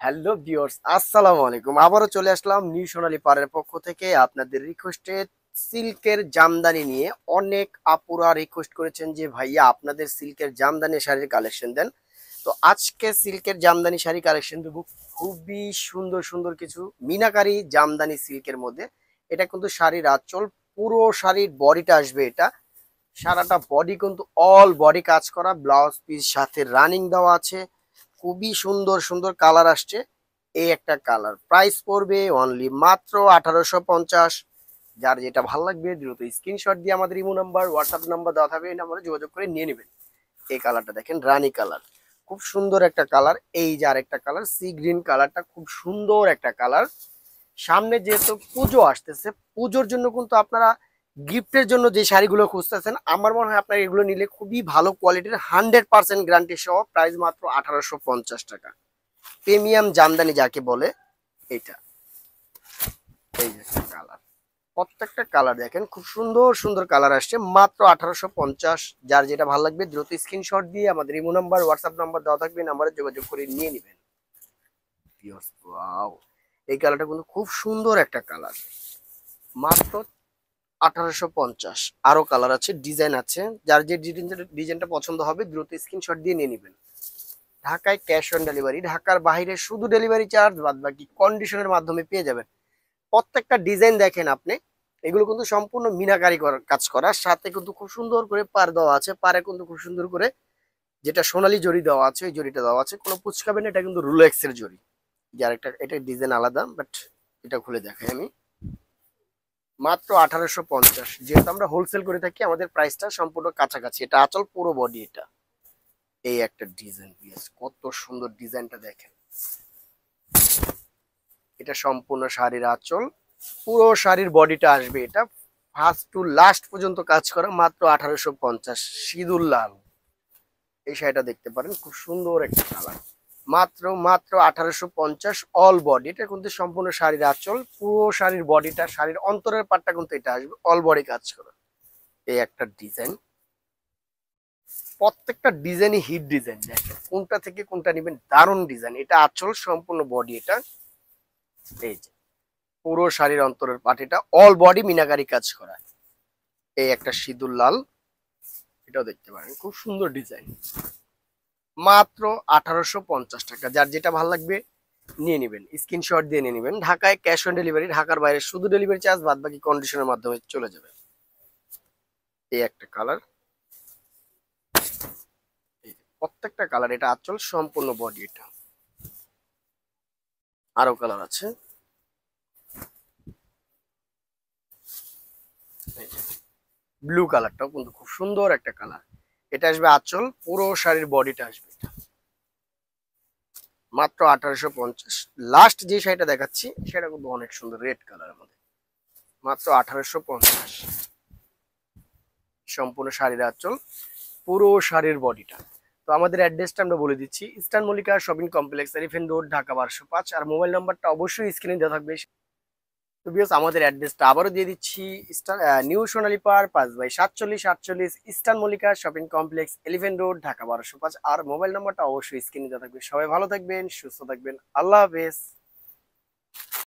Hello viewers, আসসালামু আলাইকুম। আবারও চলে আসলাম নিউ সোনালী পাড়ের পক্ষ থেকে আপনাদের রিকোয়েস্টে সিল্কের জামদানি নিয়ে। অনেক আপুরা রিকোয়েস্ট করেছেন যে ভাইয়া আপনাদের সিল্কের জামদানি শাড়ির কালেকশন দেন। তো আজকে সিল্কের জামদানি শাড়ি কালেকশন দেবো, খুবই সুন্দর সুন্দর কিছু মিনাকারি জামদানি সিল্কের মধ্যে। এটা কিন্তু শাড়ির আঁচল, পুরো শাড়ির বডিটা আসবে এটা। সারাটা বডি কিন্তু অল বডি কাজ করা, ব্লাউজ পিস সাথে রানিং দেওয়া আছে। খুবই সুন্দর সুন্দর কালার আসছে। এই একটা কালার প্রাইস পড়বে অনলি মাত্র 1850। যার যেটা ভালো লাগবে দ্রুত স্ক্রিনশট দিয়ে আমাদের ইমো নাম্বার হোয়াটসঅ্যাপ নাম্বার দেওয়া থাকবে, এই নাম্বারে যোগাযোগ করে নিয়ে নেবেন। এই কালারটা দেখেন, রানী কালার, খুব সুন্দর একটা কালার। এই যে আরেকটা কালার সি গ্রিন কালারটা, খুব সুন্দর একটা কালার। সামনে যেহেতু পুজো আসতেছে, পুজোর জন্য কিন্তু আপনারা গিফটের জন্য যে শাড়িগুলো খুঁজতেছেন, আমার মনে হয় আপনারা এগুলো নিলে খুবই ভালো কোয়ালিটির, 100% গ্যারান্টি সহ। প্রাইস মাত্র 1850 টাকা। প্রিমিয়াম জামদানি যাকে বলে এটা। এই যে কালার, প্রত্যেকটা কালার দেখেন, খুব সুন্দর সুন্দর কালার আসছে। মাত্র 1850। যার যেটা ভালো লাগবে দ্রুত স্ক্রিনশট দিয়ে আমাদের ইমো নাম্বার হোয়াটসঅ্যাপ নাম্বার দেওয়া থাকবে, নাম্বারে যোগাযোগ করে নিয়ে নেবেন। ওয়াও, এই কালারটা কিন্তু খুব সুন্দর একটা কালার। মাত্র 1850। আরো কালার আছে, ডিজাইন আছে। যার যে ডিজাইনটা পছন্দ হবে দ্রুত স্ক্রিনশট দিয়ে নিয়ে নেবেন। ঢাকায় ক্যাশ অন ডেলিভারি, ঢাকার বাইরে শুধু ডেলিভারি চার্জ, বাদ বাকি কন্ডিশনের মাধ্যমে পেয়ে যাবেন। প্রত্যেকটা ডিজাইন দেখেন আপনি, এগুলো কিন্তু সম্পূর্ণ মিনাকারি কাজ করা, সাথে কিন্তু খুব সুন্দর করে পার দেওয়া আছে। পারে কিন্তু খুব সুন্দর করে যেটা সোনালী জড়ি দেওয়া আছে, ওই জড়িটা দেওয়া আছে, কোনো পুচকাবে না, এটা কিন্তু রুলেক্স এর জড়ি। যার একটা এটা ডিজাইন আলাদা, বাট এটা খুলে দেখাই আমি। মাত্র 1850। যেহেতু আমরা হোলসেল করে থাকি, আমাদের প্রাইসটা সম্পূর্ণ কাছাকাছি। এটা আঁচল, পুরো বডি এটা। এই একটা ডিজাইন, কত সুন্দর ডিজাইনটা দেখেন। এটা সম্পূর্ণ শাড়ির আঁচল, পুরো শাড়ির বডিটা আসবে এটা। ফার্স্ট টু লাস্ট পর্যন্ত কাজ করা। মাত্র 1850। সিঁদুর লাল এই শাড়িটা দেখতে পারেন, খুব সুন্দর একটা কালার। মাত্র মাত্র 1850। অল বডি, এটা কিন্তু সম্পূর্ণ শাড়ির আঁচল, পুরো শাড়ির বডিটা, শাড়ির অন্তরের পাটটা কিন্তু এটা আসবে, অল বডি কাজ করা। এই একটা ডিজাইন, প্রত্যেকটা ডিজাইনই হিট ডিজাইন। দেখেন কোনটা থেকে কোনটা নেবেন, দারুণ ডিজাইন। এটা আঁচল, সম্পূর্ণ বডি এটা। এই যে পুরো শাড়ির অন্তরের পাটিটা অল বডি মিনাকারি কাজ করা। এই একটা সিঁদুর লাল, এটাও দেখতে পারেন, খুব সুন্দর ডিজাইন। মাত্র 1850 টাকা। যার যেটা ভালো লাগবে নিয়ে নেবেন, স্ক্রিনশট দিয়ে নিয়ে নেবেন। ঢাকায় ক্যাশ অন ডেলিভারি, ঢাকার বাইরে শুধু ডেলিভারি চার্জ, বাদ বাকি কন্ডিশনের মাধ্যমে চলে যাবে। এই একটা কালার, প্রত্যেকটা কালার। এটা আঁচল, সম্পূর্ণ বডি এটা। আরো কালার আছে, ব্লু কালারটাও কিন্তু খুব সুন্দর একটা কালার। এটা আসবে আঁচল, পুরো শাড়ির বডিটা আসবে এটা। মাত্র 1850। লাস্ট যে শাড়িটা দেখাচ্ছি সেটা কিন্তু অনেক সুন্দর, রেড কালারের মধ্যে। মাত্র 1850। সম্পূর্ণ শাড়ির আঁচল, পুরো শাড়ির বডিটা। তো আমাদের অ্যাড্রেসটা আমরা বলে দিচ্ছি, eastern Mallika shopping complex, elephant road, Dhaka 1205। আর মোবাইল নাম্বারটা অবশ্যই স্ক্রিনে দেওয়া থাকবে। তো ভিউয়ার্স, আমাদের অ্যাড্রেসটা আবারও দিয়ে দিচ্ছি। নিউ সোনালী পাড় 5/47 eastern Mallika shopping complex, elephant road, Dhaka 1205। আর মোবাইল নাম্বারটা অবশ্যই স্ক্রিনে দেওয়া থাকবে। সবাই ভালো থাকবেন, সুস্থ থাকবেন, আল্লাহ হাফেজ।